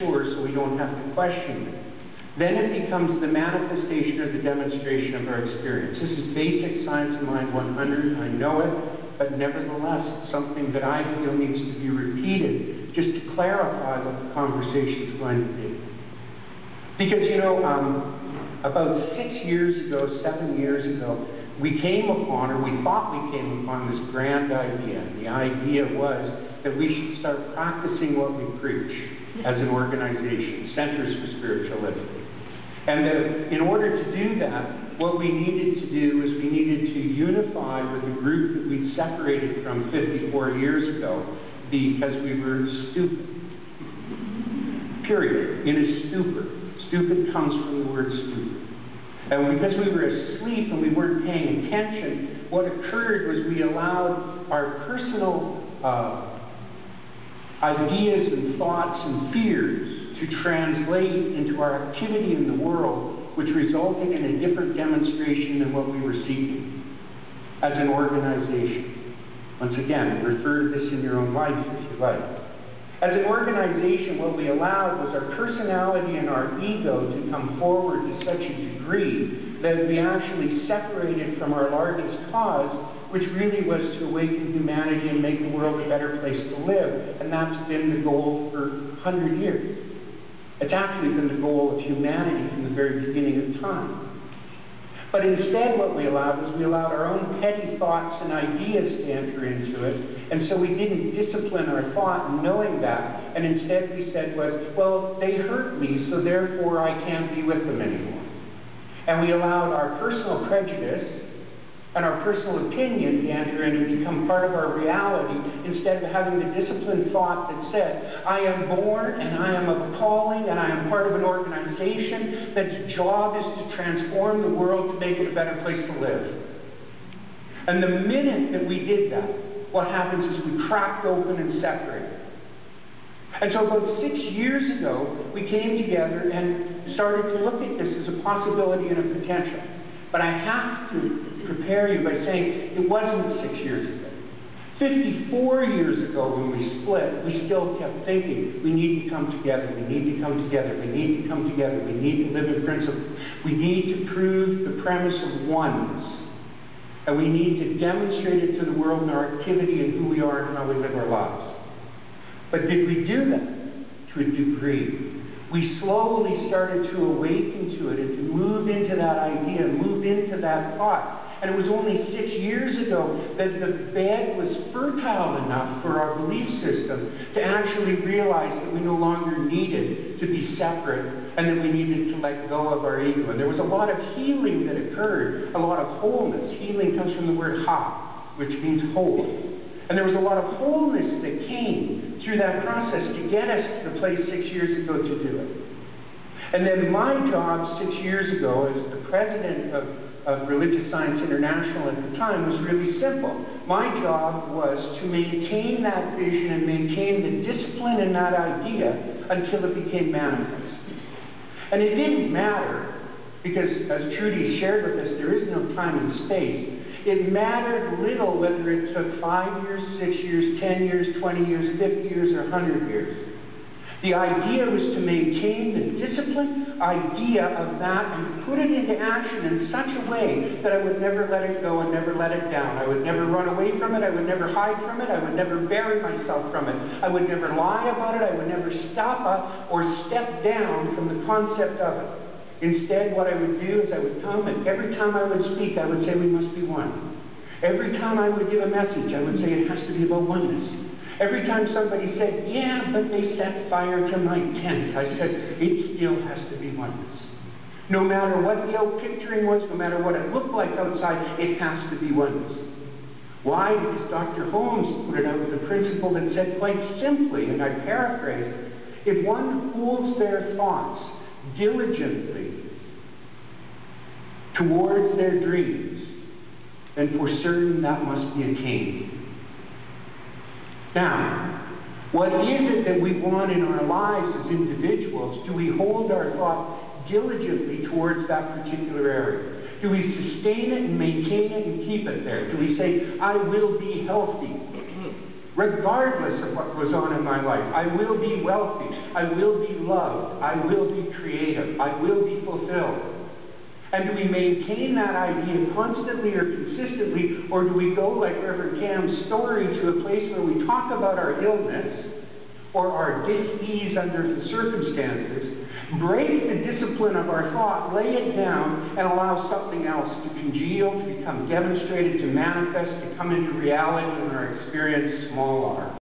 so we don't have to question it. Then it becomes the manifestation or the demonstration of our experience. This is basic science of mind 100. I know it, but nevertheless, it's something that I feel needs to be repeated just to clarify what the conversation is going to be. Because, you know, about 6 years ago, 7 years ago, we came upon, or we thought we came upon, this grand idea. The idea was that we should start practicing what we preach as an organization, Centers for Spiritual Living. And that in order to do that, what we needed to do is we needed to unify with a group that we'd separated from 54 years ago because we were stupid. Period. In a stupor. Stupid comes from the word stupid. And because we were asleep and we weren't paying attention, what occurred was we allowed our personal ideas and thoughts and fears to translate into our activity in the world, which resulted in a different demonstration than what we were seeking as an organization. Once again, refer to this in your own life if you like. As an organization, what we allowed was our personality and our ego to come forward to such a degree that we actually separated from our largest cause, which really was to awaken humanity and make the world a better place to live. And that's been the goal for 100 years. It's actually been the goal of humanity from the very beginning of time. But instead what we allowed was we allowed our own petty thoughts and ideas to enter into it, and so we didn't discipline our thought in knowing that, and instead we said was, well, they hurt me, so therefore I can't be with them anymore. And we allowed our personal prejudice and our personal opinion to enter in and become part of our reality instead of having the disciplined thought that said, I am born and I am of a calling and I am part of an organization that's job is to transform the world to make it a better place to live. And the minute that we did that, what happens is we cracked open and separated. And so about 6 years ago, we came together and started to look at this as a possibility and a potential. But I have to prepare you by saying it wasn't 6 years ago. 54 years ago when we split, we still kept thinking, we need to come together, we need to come together, we need to come together, we need to live in principle. We need to prove the premise of oneness. And we need to demonstrate it to the world in our activity and who we are and how we live our lives. But did we do that? To a degree. We slowly started to awaken to it and to move into that idea, move into that thought. And it was only 6 years ago that the bed was fertile enough for our belief system to actually realize that we no longer needed to be separate and that we needed to let go of our ego. And there was a lot of healing that occurred, a lot of wholeness. Healing comes from the word ha, which means whole. And there was a lot of wholeness that came through that process to get us to the place 6 years ago to do it. And then my job 6 years ago as the president of Religious Science International at the time was really simple. My job was to maintain that vision and maintain the discipline in that idea until it became manifest. And it didn't matter, because as Trudy shared with us, there is no time and space. It mattered little whether it took 5 years, 6 years, 10 years, 20 years, 50 years, or 100 years. The idea was to maintain the disciplined idea of that and put it into action in such a way that I would never let it go and never let it down. I would never run away from it. I would never hide from it. I would never bury myself from it. I would never lie about it. I would never stop up or step down from the concept of it. Instead, what I would do is I would come, and every time I would speak, I would say we must be one. Every time I would give a message, I would say it has to be about oneness. Every time somebody said, yeah, but they set fire to my tent, I said, it still has to be oneness. No matter what the out picturing was, no matter what it looked like outside, it has to be oneness. Why? Because Dr. Holmes put it out with a principle that said quite simply, and I paraphrase, if one holds their thoughts diligently towards their dreams, then for certain that must be attained. Now, what is it that we want in our lives as individuals? Do we hold our thought diligently towards that particular area? Do we sustain it and maintain it and keep it there? Do we say, I will be healthy? regardless of what goes on in my life. I will be wealthy. I will be loved. I will be creative. I will be fulfilled. And do we maintain that idea constantly or consistently, or do we go, like Reverend Cam's story, to a place where we talk about our illness or our dis-ease under the circumstances, break the discipline of our thought, lay it down, and allow something else to congeal, to become demonstrated, to manifest, to come into reality in our experience, small r?